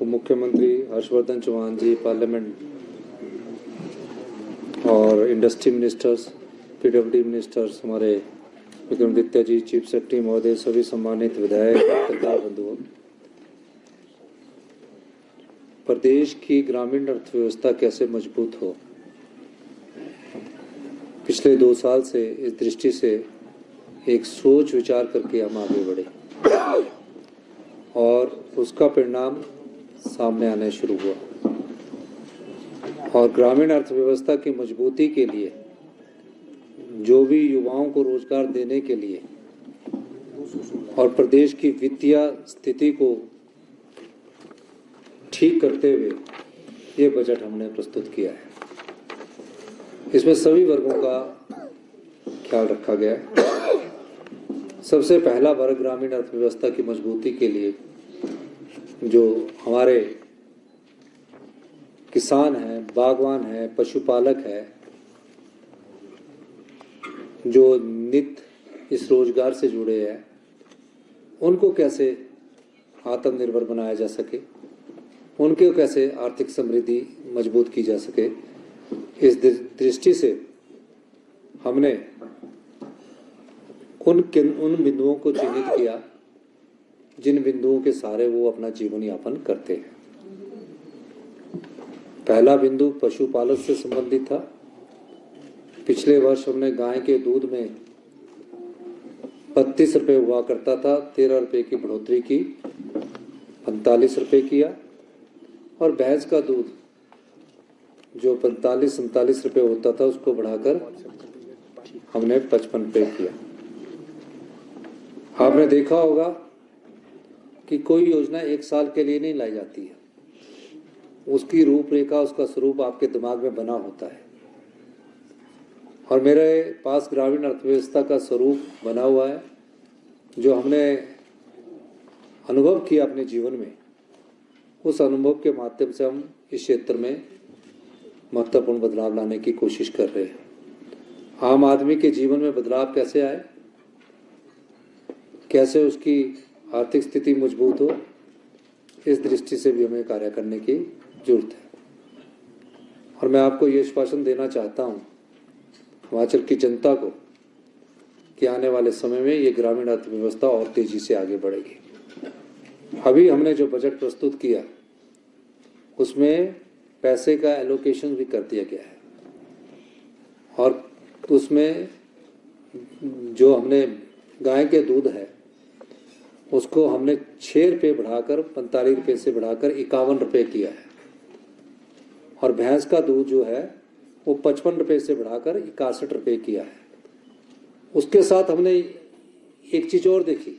उप मुख्यमंत्री हर्षवर्धन चौहान जी, पार्लियामेंट और इंडस्ट्री मिनिस्टर्स, पीडब्ल्यूडी मिनिस्टर्स, हमारे विक्रमादित्य जी, चीफ सेक्रेटरी महोदय, सभी सम्मानित विधायक, पत्रकार बंधुओं, प्रदेश की ग्रामीण अर्थव्यवस्था कैसे मजबूत हो, पिछले 2 साल से इस दृष्टि से एक सोच विचार करके हम आगे बढ़े और उसका परिणाम सामने आने शुरू हुआ। और ग्रामीण अर्थव्यवस्था की मजबूती के लिए, जो भी युवाओं को रोजगार देने के लिए और प्रदेश की वित्तीय स्थिति को ठीक करते हुए ये बजट हमने प्रस्तुत किया है। इसमें सभी वर्गों का ख्याल रखा गया है। सबसे पहला वर्ग ग्रामीण अर्थव्यवस्था की मजबूती के लिए जो हमारे किसान हैं, बागवान हैं, पशुपालक हैं, जो नित्य इस रोजगार से जुड़े हैं, उनको कैसे आत्मनिर्भर बनाया जा सके, उनके कैसे आर्थिक समृद्धि मजबूत की जा सके, इस दृष्टि से हमने उन बिंदुओं को चिन्हित किया जिन बिंदुओं के सहारे वो अपना जीवन यापन करते हैं। पहला बिंदु पशुपालक से संबंधित था। पिछले वर्ष हमने गाय के दूध में 32 रुपये हुआ करता था, 13 रुपये की बढ़ोतरी की, 45 रुपये किया। और भैंस का दूध जो 45-47 रुपये होता था, उसको बढ़ाकर हमने 55 रुपये किया। आपने देखा होगा कि कोई योजना 1 साल के लिए नहीं लाई जाती है, उसकी रूपरेखा, उसका स्वरूप आपके दिमाग में बना होता है। और मेरे पास ग्रामीण अर्थव्यवस्था का स्वरूप बना हुआ है, जो हमने अनुभव किया अपने जीवन में। उस अनुभव के माध्यम से हम इस क्षेत्र में महत्वपूर्ण बदलाव लाने की कोशिश कर रहे हैं। आम आदमी के जीवन में बदलाव कैसे आए, कैसे उसकी आर्थिक स्थिति मजबूत हो, इस दृष्टि से भी हमें कार्य करने की जरूरत है। और मैं आपको ये आश्वासन देना चाहता हूँ हिमाचल की जनता को कि आने वाले समय में ये ग्रामीण अर्थव्यवस्था और तेजी से आगे बढ़ेगी। अभी हमने जो बजट प्रस्तुत किया उसमें पैसे का एलोकेशन भी कर दिया गया है, और उसमें जो हमने गाय के दूध है उसको हमने 6 रुपये बढ़ाकर 45 रुपये से बढ़ाकर 51 रुपये किया है। और भैंस का दूध जो है वो 55 रुपये से बढ़ाकर 61 रुपये किया है। उसके साथ हमने एक चीज़ और देखी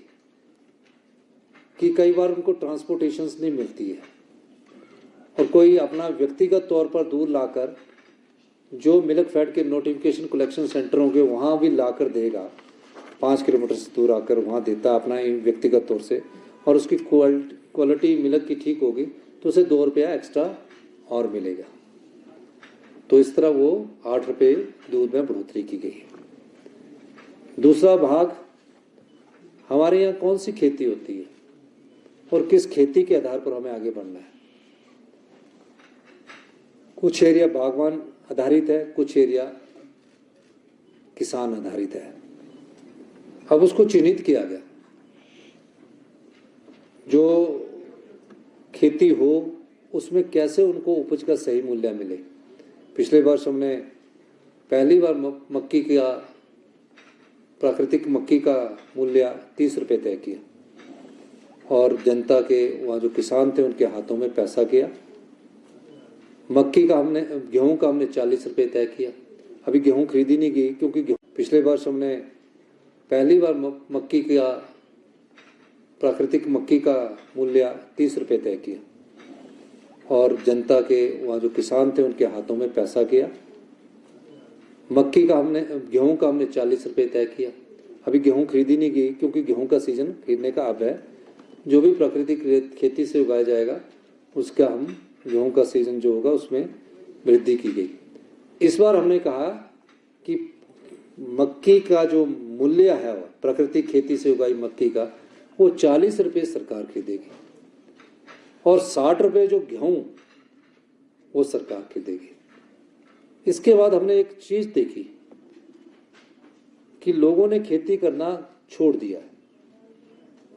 कि कई बार उनको ट्रांसपोर्टेशंस नहीं मिलती है, और कोई अपना व्यक्तिगत तौर पर दूध लाकर जो मिल्क फैट के नोटिफिकेशन कलेक्शन सेंटर होंगे वहाँ भी लाकर देगा, 5 किलोमीटर से दूर आकर वहाँ देता अपना व्यक्तिगत तौर से, और उसकी क्वालिटी मिल्क की ठीक होगी तो उसे 2 रुपया एक्स्ट्रा और मिलेगा। तो इस तरह वो 8 रुपये दूध में बढ़ोतरी की गई है। दूसरा भाग, हमारे यहाँ कौन सी खेती होती है और किस खेती के आधार पर हमें आगे बढ़ना है। कुछ एरिया बागवान आधारित है, कुछ एरिया किसान आधारित है। अब उसको चिन्हित किया गया, जो खेती हो उसमें कैसे उनको उपज का सही मूल्य मिले। पिछले वर्ष हमने पहली बार मक्की का, प्राकृतिक मक्की का मूल्य 30 रुपये तय किया, और जनता के वहाँ जो किसान थे उनके हाथों में पैसा गया। मक्की का हमने, गेहूं का हमने 40 रुपये तय किया। अभी गेहूं खरीदी नहीं गई क्योंकि पिछले वर्ष हमने पहली बार मक्की का, प्राकृतिक मक्की का मूल्य 30 रुपये तय किया, और जनता के वहाँ जो किसान थे उनके हाथों में पैसा गया। मक्की का हमने, गेहूं का हमने 40 रुपये तय किया। अभी गेहूं खरीदी नहीं गई क्योंकि गेहूं का सीजन खरीदने का अब है। जो भी प्राकृतिक खेती से उगाया जाएगा उसका हम गेहूं का सीजन जो होगा उसमें वृद्धि की गई। इस बार हमने कहा कि मक्की का जो मूल्य है प्राकृतिक खेती से उगाई मक्की का, वो 40 रुपये सरकार खरीदेगी। और 60 रुपये जो गेहूं वो सरकार की देगी। इसके बाद हमने एक चीज देखी कि लोगों ने खेती करना छोड़ दिया है।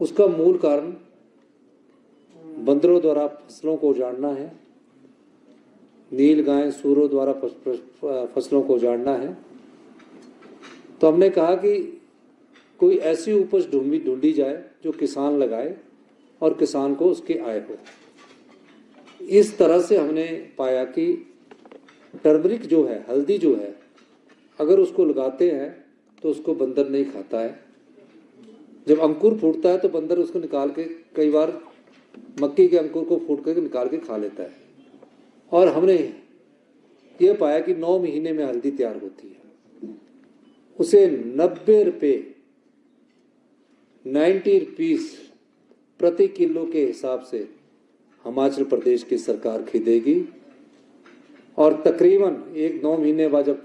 उसका मूल कारण बंदरों द्वारा फसलों को उजाड़ना है, नील गाय सूरों द्वारा फसलों को उजाड़ना है। तो हमने कहा कि कोई ऐसी उपज ढूंढी जाए जो किसान लगाए और किसान को उसकी आय हो। इस तरह से हमने पाया कि टर्मरिक जो है, हल्दी जो है, अगर उसको लगाते हैं तो उसको बंदर नहीं खाता है। जब अंकुर फूटता है तो बंदर उसको निकाल के, कई बार मक्की के अंकुर को फूट करके निकाल के खा लेता है। और हमने ये पाया कि 9 महीने में हल्दी तैयार होती है। उसे 90 रुपये 90 रुपीस प्रति किलो के हिसाब से हिमाचल प्रदेश की सरकार खरीदेगी। और तकरीबन 9 महीने बाद जब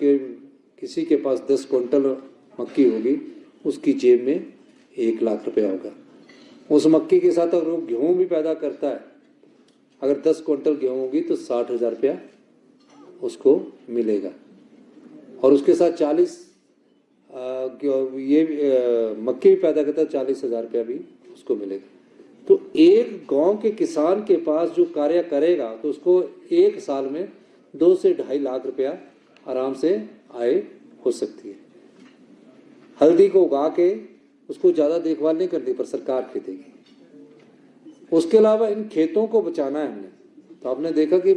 किसी के पास 10 क्विंटल मक्की होगी, उसकी जेब में 1 लाख रुपया होगा। उस मक्की के साथ अगर वो गेहूँ भी पैदा करता है, अगर 10 क्विंटल गेहूँ होगी तो 60,000 रुपया उसको मिलेगा। और उसके साथ 40 मक्की भी पैदा करता है, 40,000 रुपया भी उसको मिलेगा। तो एक गांव के किसान के पास जो कार्य करेगा तो उसको एक साल में 2 से 2.5 लाख रुपया आराम से आय हो सकती है। हल्दी को उगा के उसको ज़्यादा देखभाल नहीं करनी, पर सरकार खरीदेगी। उसके अलावा इन खेतों को बचाना है हमने। तो आपने देखा कि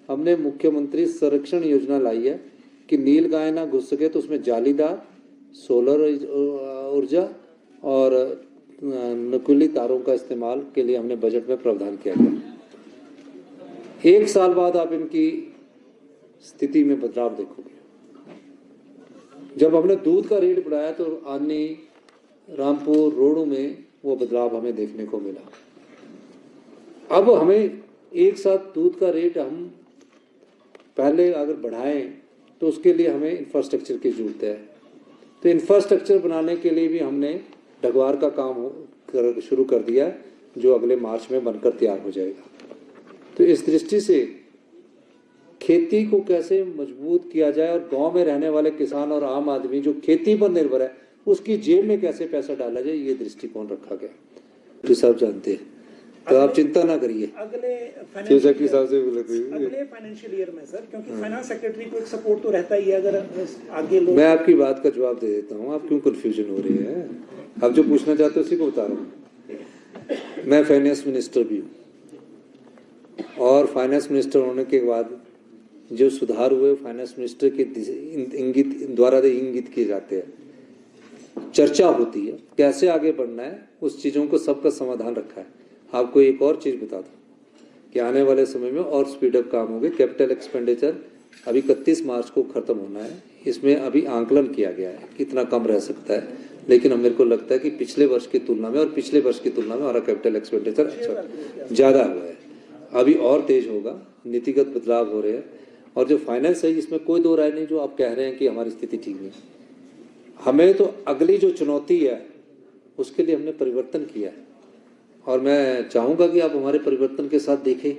हमने मुख्यमंत्री संरक्षण योजना लाई है कि नील गाय ना घुस सके तो उसमें जालीदार सोलर ऊर्जा और नकुली तारों का इस्तेमाल के लिए हमने बजट में प्रावधान किया गया। 1 साल बाद आप इनकी स्थिति में बदलाव देखोगे। जब हमने दूध का रेट बढ़ाया तो आनी, रामपुर, रोडू में वो बदलाव हमें देखने को मिला। अब हमें एक साथ दूध का रेट हम पहले अगर बढ़ाएं तो उसके लिए हमें इंफ्रास्ट्रक्चर की जरूरत है। तो इंफ्रास्ट्रक्चर बनाने के लिए भी हमने ढगवार का काम शुरू कर दिया, जो अगले मार्च में बनकर तैयार हो जाएगा। तो इस दृष्टि से खेती को कैसे मजबूत किया जाए और गांव में रहने वाले किसान और आम आदमी जो खेती पर निर्भर है उसकी जेब में कैसे पैसा डाला जाए, ये दृष्टिकोण रखा गया। तो सब जानते हैं, तो आप चिंता ना करिए। अगले फाइनेंशियल ईयर में सर, क्योंकि फाइनेंस सेक्रेटरी को एक सपोर्ट तो रहता ही है, अगर आगे लोग। मैं आपकी बात का जवाब दे देता हूँ, आप क्यों कंफ्यूजन हो रही है। आप जो पूछना चाहते हो उसी को बता रहा हूँ। मैं फाइनेंस मिनिस्टर भी हूँ और फाइनेंस मिनिस्टर होने के बाद जो सुधार हुए फाइनेंस मिनिस्टर के द्वारा इंगित किए जाते हैं। चर्चा होती है कैसे आगे बढ़ना है, उस चीज़ों को सबका समाधान रखा है। आपको एक और चीज़ बता दूं कि आने वाले समय में और स्पीडअप काम होंगे। कैपिटल एक्सपेंडिचर अभी 31 मार्च को ख़त्म होना है। इसमें अभी आंकलन किया गया है कितना कम रह सकता है, लेकिन मेरे को लगता है कि पिछले वर्ष की तुलना में और पिछले वर्ष की तुलना में हमारा कैपिटल एक्सपेंडिचर अच्छा ज़्यादा हुआ है। अभी और तेज होगा, नीतिगत बदलाव हो रहे हैं। और जो फाइनेंस है इसमें कोई दो राय नहीं जो आप कह रहे हैं कि हमारी स्थिति ठीक नहीं। हमें तो अगली जो चुनौती है उसके लिए हमने परिवर्तन किया है और मैं चाहूँगा कि आप हमारे परिवर्तन के साथ देखें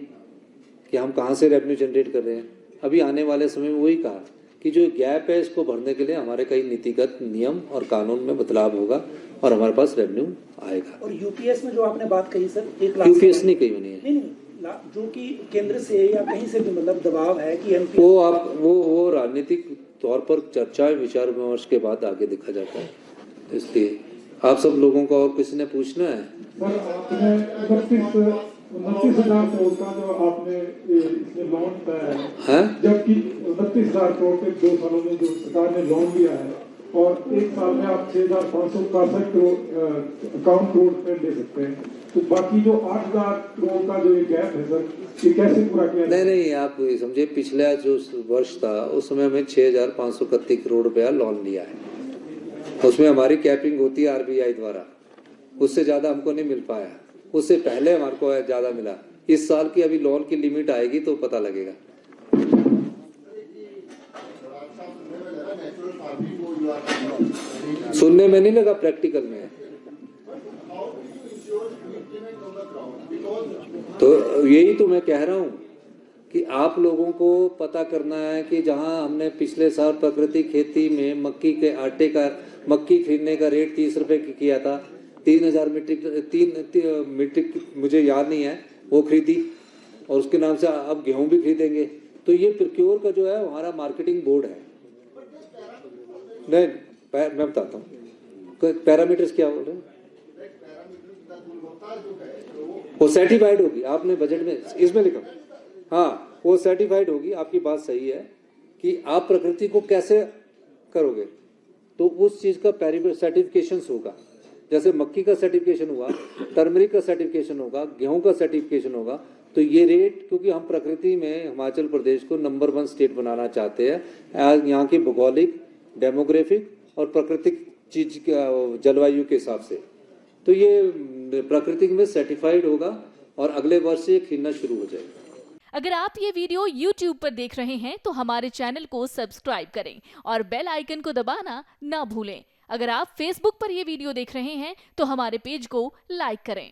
कि हम कहाँ से रेवेन्यू जनरेट कर रहे हैं। अभी आने वाले समय में वही कहा कि जो गैप है इसको भरने के लिए हमारे कई नीतिगत नियम और कानून में बदलाव होगा और हमारे पास रेवेन्यू आएगा। और यूपीएस में जो आपने बात कही सर, 1 लाख यूपीएस नहीं कही बनी है, नहीं जो कि केंद्र से या कहीं से भी मतलब दबाव है कि वो आप वो राजनीतिक तौर पर चर्चा विचार विमर्श के बाद आगे देखा जाता है। तो इसलिए आप सब लोगों को और किसी ने पूछना है? सर आपने 29,000 करोड़ का जो आपने इसमें लोन पाया है, जबकि 29,000 करोड़ के 2 सालों में जो सरकार ने लोन लिया है और 1 साल में आप 6,561 करोड़ अकाउंट करोड़ रुपए ले सकते हैं, तो बाकी जो 8,000 करोड़ का जो गैप है सर, ये कैसे पूरा किया? नहीं, आप समझे पिछला जो वर्ष था उस समय हमें 6,531 करोड़ रुपया लोन लिया है। उसमें हमारी कैपिंग होती है आरबीआई द्वारा, उससे ज्यादा हमको नहीं मिल पाया। उससे पहले हमारे को ज्यादा मिला। इस साल की अभी लोन की लिमिट आएगी तो पता लगेगा। सुनने में नहीं लगा, प्रैक्टिकल में है। तो यही तो मैं कह रहा हूँ कि आप लोगों को पता करना है कि जहाँ हमने पिछले साल प्राकृतिक खेती में मक्की के आटे का मक्की खरीदने का रेट 30 रुपए किया था, 3000 मीट्रिक मुझे याद नहीं है वो खरीदी, और उसके नाम से अब गेहूं भी खरीदेंगे। तो ये प्रोक्योर का जो है हमारा मार्केटिंग बोर्ड है। नहीं मैं बताता हूँ पैरामीटर्स क्या बोल रहे हैं। वो सर्टिफाइड होगी, आपने बजट में इसमें लिखा, हाँ वो सर्टिफाइड होगी। आपकी बात सही है कि आप प्रकृति को कैसे करोगे, तो उस चीज का सर्टिफिकेशन होगा। जैसे मक्की का सर्टिफिकेशन हुआ, टर्मरिक का सर्टिफिकेशन होगा, गेहूं का सर्टिफिकेशन होगा। तो ये रेट, क्योंकि हम प्रकृति में हिमाचल प्रदेश को नंबर 1 स्टेट बनाना चाहते हैं यहाँ की भौगोलिक, डेमोग्राफिक और प्राकृतिक चीज जलवायु के हिसाब से, तो ये प्राकृतिक में सर्टिफाइड होगा और अगले वर्ष से खिलना शुरू हो जाएगा। अगर आप ये वीडियो YouTube पर देख रहे हैं तो हमारे चैनल को सब्सक्राइब करें और बेल आइकन को दबाना ना भूलें। अगर आप Facebook पर ये वीडियो देख रहे हैं तो हमारे पेज को लाइक करें।